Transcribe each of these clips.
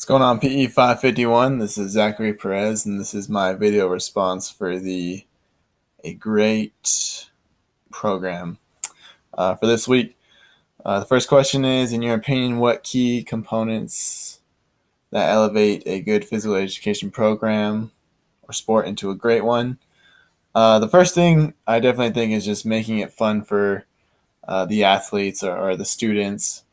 What's going on, PE 551? This is Zachary Perez, and this is my video response for the A Great program for this week. The first question is, in your opinion, what key components that elevate a good physical education program or sport into a great one? The first thing I definitely think is just making it fun for the athletes or the students,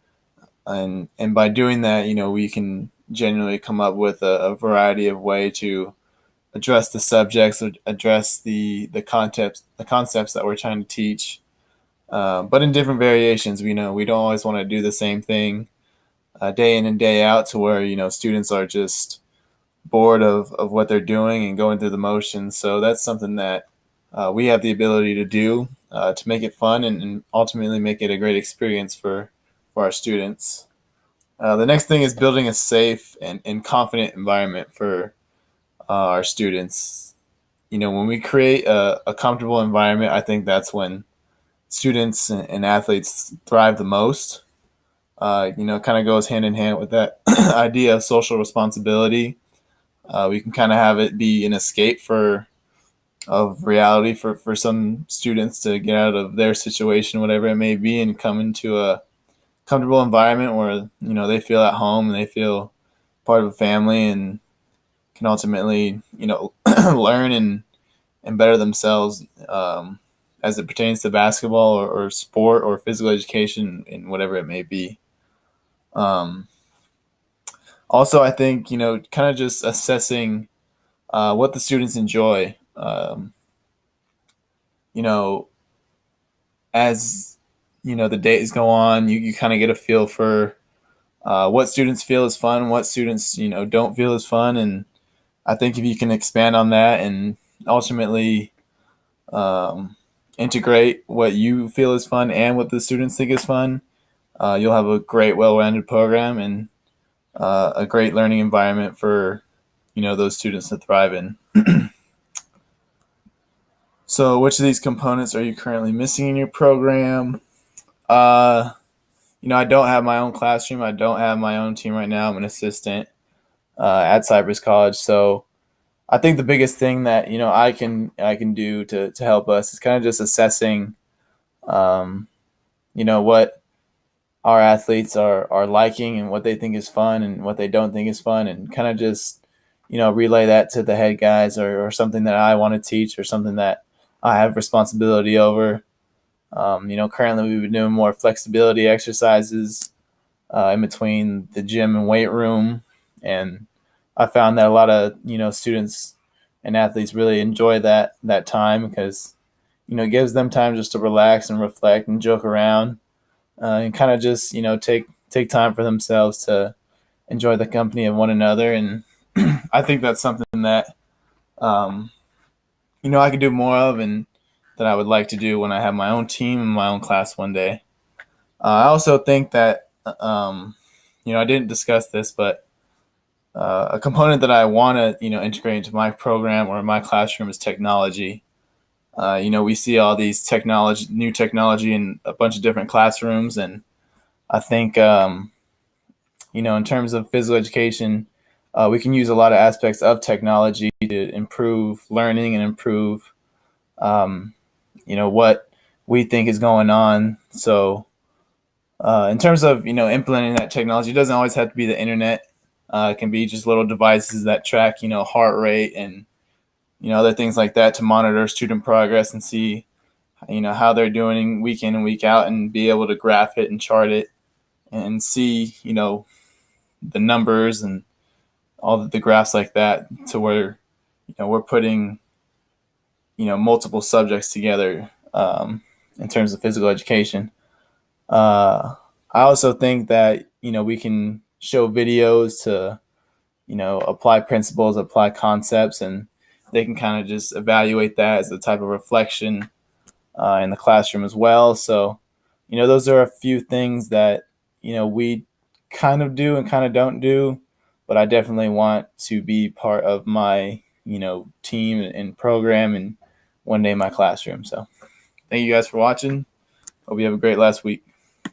and by doing that, we can generally come up with a variety of way to address the subjects, address the concepts that we're trying to teach, but in different variations. We know we don't always want to do the same thing day in and day out, to where students are just bored of what they're doing and going through the motions. So that's something that we have the ability to do to make it fun and ultimately make it a great experience for our students. The next thing is building a safe and confident environment for our students. When we create a comfortable environment, I think that's when students and athletes thrive the most. Kind of goes hand in hand with that idea of social responsibility. We can kind of have it be an escape of reality for some students to get out of their situation, whatever it may be, and come into a comfortable environment where they feel at home and they feel part of a family, and can ultimately learn and better themselves, as it pertains to basketball or sport or physical education and whatever it may be. Um, Also, I think kind of just assessing what the students enjoy. You know, as the days go on, you kind of get a feel for what students feel is fun, what students don't feel is fun, and I think if you can expand on that and ultimately um, integrate what you feel is fun and what the students think is fun, you'll have a great, well-rounded program and a great learning environment for those students to thrive in. So, which of these components are you currently missing in your program? Uh, I don't have my own classroom. I don't have my own team right now. I'm an assistant at Cypress College, so I think the biggest thing that I can do to help us is kind of just assessing, um, what our athletes are liking and what they think is fun and what they don't think is fun, and kind of just relay that to the head guys, or something that I want to teach or something that I have responsibility over. Currently we've been doing more flexibility exercises in between the gym and weight room, and I found that a lot of students and athletes really enjoy that time, because it gives them time just to relax and reflect and joke around, and kind of just take time for themselves to enjoy the company of one another. And I think that's something that um, I could do more of, and that I would like to do when I have my own team and my own class one day. I also think that I didn't discuss this, but a component that I want to integrate into my program or my classroom is technology. We see all these new technology in a bunch of different classrooms, and I think in terms of physical education, we can use a lot of aspects of technology to improve learning and improve what we think is going on. So in terms of implementing that technology, it doesn't always have to be the internet. It can be just little devices that track heart rate and other things like that, to monitor student progress and see how they're doing week in and week out, and be able to graph it and chart it and see the numbers and all the graphs like that, to where we're putting multiple subjects together in terms of physical education. I also think that we can show videos to apply principles, apply concepts, and they can kind of just evaluate that as a type of reflection in the classroom as well. So those are a few things that we kind of do and kind of don't do, but I definitely want to be part of my team and program, and one day my classroom. So thank you guys for watching. Hope you have a great last week.